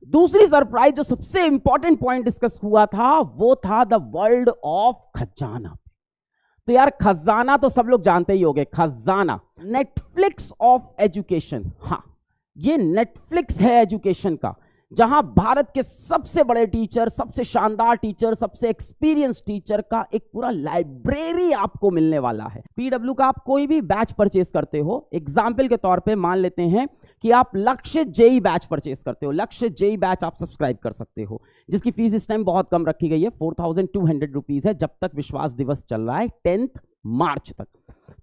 दूसरी सरप्राइज जो सबसे इंपॉर्टेंट पॉइंट डिस्कस हुआ था वो था द वर्ल्ड ऑफ खजाना। तो यार खजाना तो सब लोग जानते ही होंगे, खजाना नेटफ्लिक्स ऑफ एजुकेशन। हाँ, ये नेटफ्लिक्स है एजुकेशन का, जहां भारत के सबसे बड़े टीचर, सबसे शानदार टीचर, सबसे एक्सपीरियंस टीचर का एक पूरा लाइब्रेरी आपको मिलने वाला है। पीडब्ल्यू का आप कोई भी बैच परचेस करते हो, एग्जाम्पल के तौर पे मान लेते हैं कि आप लक्ष्य जेई बैच परचेस करते हो, लक्ष्य जेई बैच आप सब्सक्राइब कर सकते हो, जिसकी फीस इस टाइम बहुत कम रखी गई है, 4200 रुपीज है, जब तक विश्वास दिवस चल रहा है 10 मार्च तक।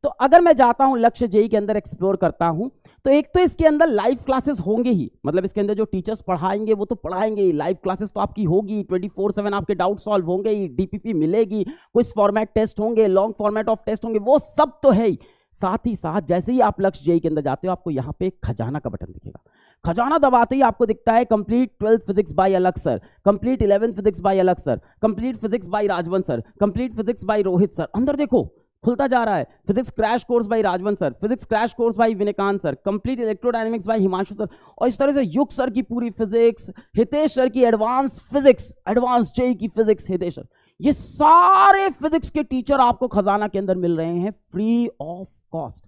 तो अगर मैं जाता हूं लक्ष्य जेई के अंदर एक्सप्लोर करता हूं, तो एक तो इसके अंदर लाइव क्लासेस होंगे ही, मतलब इसके अंदर जो टीचर्स पढ़ाएंगे वो तो पढ़ाएंगे ही, लाइव क्लासेस तो आपकी होगी, 24/7 आपके डाउट सॉल्व होंगे ही, डीपीपी मिलेगी, कुछ फॉर्मेट टेस्ट होंगे, लॉन्ग फॉर्मेट ऑफ टेस्ट होंगे, वो सब तो है ही। साथ ही साथ जैसे ही आप लक्ष्य जेई के अंदर जाते हो, आपको यहाँ पे खजाना का बटन दिखेगा, खजाना दबाते ही आपको दिखता है complete 12th physics by Alakh sir, complete 11th physics by Alakh sir, complete physics by Rajwant sir, complete physics by Rohit sir. अंदर देखो खुलता जा रहा है, physics crash course by Rajwant sir, physics crash course by Vinaykant sir, complete electrodynamics by Himanshu sir, और इस तरह से युग सर की पूरी फिजिक्स, हितेश सर की एडवांस फिजिक्स, एडवांस जेई की फिजिक्स हितेश सर, ये सारे फिजिक्स के टीचर आपको खजाना के अंदर मिल रहे हैं फ्री ऑफ कॉस्ट।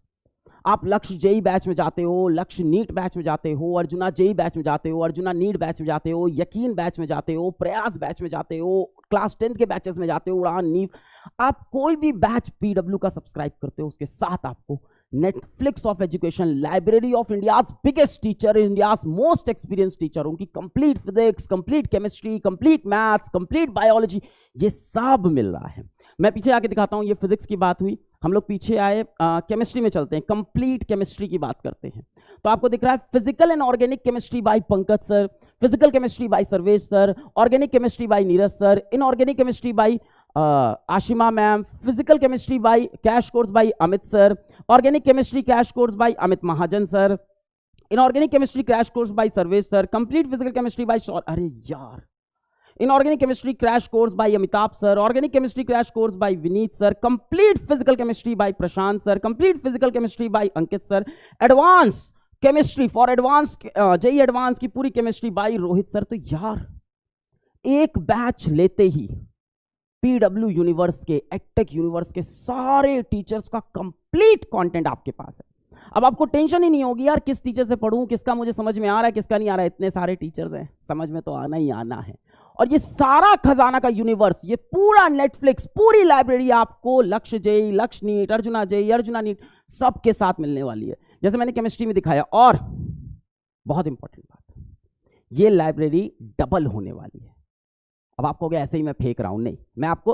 आप लक्ष्य जेई बैच में जाते हो, लक्ष्य नीट बैच में जाते हो, अर्जुना जेई बैच में जाते हो, अर्जुना नीट बैच में जाते हो, यकीन बैच में जाते हो, प्रयास बैच में जाते हो, क्लास 10 के बैचेस में जाते हो, उड़ान नीव, आप कोई भी बैच पीडब्ल्यू का सब्सक्राइब करते हो, उसके साथ आपको Netflix of education, library of India's biggest teacher, India's most experience teacher, उनकी complete physics, complete chemistry, complete maths, complete biology, ये सब मिल रहा है। मैं पीछे आके दिखाता हूं, ये फिजिक्स की बात हुई, हम लोग पीछे आए, केमिस्ट्री में चलते हैं, कंप्लीट केमिस्ट्री की बात करते हैं। तो आपको दिख रहा है physical and organic chemistry by Pankaj sir, physical chemistry by Sarvesh sir, organic chemistry by Neeraj sir, inorganic chemistry by Ashima ma'am, physical chemistry by crash course by Amit sir, organic chemistry crash course by Amit Mahajan sir, inorganic chemistry crash course by Sarvesh sir, complete physical chemistry by अरे यार, inorganic chemistry crash course by Amitabh sir, organic chemistry crash course by Vineet sir, complete physical chemistry by Prashant sir, complete physical chemistry by Ankit sir, advance chemistry for advance JEE advance की पूरी chemistry bye Rohit sir. तो यार एक batch लेते ही PW universe के, edtech universe के सारे teachers का कंप्लीट कंटेंट आपके पास है। अब आपको टेंशन ही नहीं होगी यार किस टीचर से पढ़ूं, किसका मुझे समझ में आ रहा है, किसका नहीं आ रहा है, इतने सारे टीचर्स हैं, समझ में तो आना ही आना है। और ये सारा खजाना का यूनिवर्स, ये पूरा नेटफ्लिक्स, पूरी लाइब्रेरी आपको Lakshya JEE, Lakshya NEET, Arjuna JEE, Arjuna NEET सबके साथ मिलने वाली है, जैसे मैंने केमिस्ट्री में दिखाया। और बहुत इंपॉर्टेंट बात, ये लाइब्रेरी डबल होने वाली है। अब आपको क्या ऐसे ही मैं फेंक रहा हूं, नहीं, मैं आपको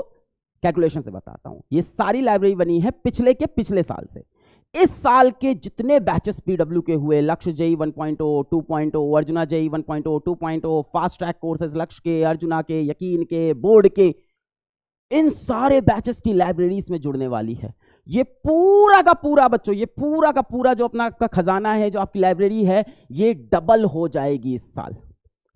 कैलकुलेशन से बताता हूं। ये सारी लाइब्रेरी बनी है पिछले साल से। इस साल के जितने बैचेस पीडब्ल्यू के हुए, Lakshya JEE 1.0, 2.0, Arjuna JEE 1.0, 2.0, fast track courses Lakshya के, अर्जुना के, यकीन के, बोर्ड के, इन सारे बैचेस की लाइब्रेरी इसमें जुड़ने वाली है। ये पूरा का पूरा बच्चों, ये पूरा का पूरा जो अपना का खजाना है, जो आपकी लाइब्रेरी है, ये डबल हो जाएगी इस साल।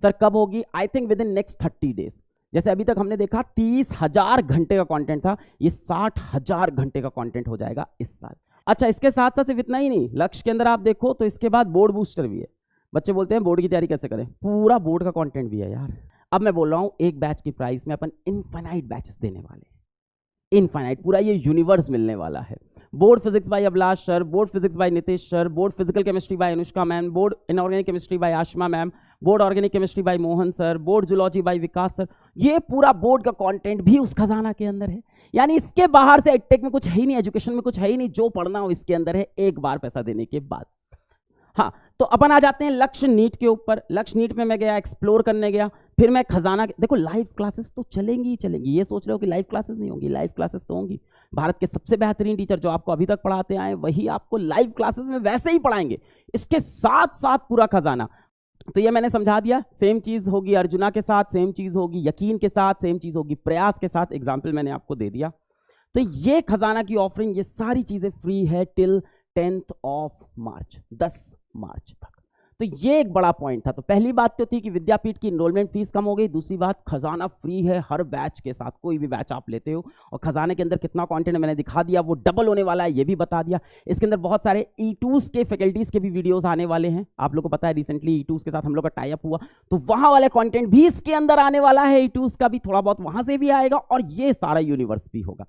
सर कब होगी? I think with in next 30 days. जैसे अभी तक हमने देखा 30,000 घंटे का कंटेंट था, ये 60,000 घंटे का कंटेंट हो जाएगा इस साल। अच्छा, इसके साथ साथ सिर्फ इतना ही नहीं, लक्ष्य के अंदर आप देखो तो इसके बाद बोर्ड बूस्टर भी है। बच्चे बोलते हैं बोर्ड की तैयारी कैसे करें, पूरा बोर्ड का कंटेंट भी है यार। अब मैं बोल रहा हूं एक बैच की प्राइस में अपन इनफाइनाइट बैचेस देने वाले हैं, इनफाइनाइट, पूरा ये यूनिवर्स मिलने वाला है। Board physics by Abhilash sir, board physics by Nitesh sir, board physical chemistry by Anushka ma'am, board inorganic chemistry by Ashima ma'am, board organic chemistry by Mohan sir, board zoology by Vikas sir. ये पूरा बोर्ड का कंटेंट भी उस खजाना के अंदर है। यानी इसके बाहर से एडटेक में कुछ है ही नहीं, एजुकेशन में कुछ है ही नहीं, जो पढ़ना हो इसके अंदर है एक बार पैसा देने के बाद। हाँ, तो अपन आ जाते हैं लक्ष्य नीट के ऊपर। लक्ष्य नीट में मैं गया, एक्सप्लोर करने गया, फिर मैं खजाना, देखो लाइव क्लासेस तो चलेंगी ही चलेंगी। ये सोच रहे हो कि लाइव क्लासेस नहीं होंगी, लाइव क्लासेस तो होंगी। भारत के सबसे बेहतरीन टीचर जो आपको अभी तक पढ़ाते आए वही आपको लाइव क्लासेस में वैसे ही पढ़ाएंगे, इसके साथ साथ पूरा खजाना। तो ये मैंने समझा दिया। सेम चीज होगी अर्जुना के साथ, सेम चीज होगी यकीन के साथ, सेम चीज होगी प्रयास के साथ। एग्जाम्पल मैंने आपको दे दिया। तो ये खजाना की ऑफरिंग, ये सारी चीजें फ्री है टिल 10th ऑफ मार्च, 10 मार्च तक। तो तो ये एक बड़ा पॉइंट था। तो पहली बात तो थी कि विद्यापीठ की इनरोलमेंट फीस कम हो गई। दूसरी बात, खजाना फ्री है हर बैच के साथ, कोई भी बैच आप लेते हो। और खजाने के अंदर कितना कंटेंट मैंने दिखा दिया, वो डबल होने वाला है ये भी बता दिया। इसके अंदर बहुत सारे E2s के फैकल्टीज के भी वीडियोस आने वाले हैं। आप लोगों को पता है रिसेंटली E2s के साथ हम लोग का टाई अप हुआ, तो वहां वाला कंटेंट भी इसके अंदर आने वाला है। E2s का भी थोड़ा बहुत वहां से भी आएगा और ये सारा यूनिवर्स भी होगा।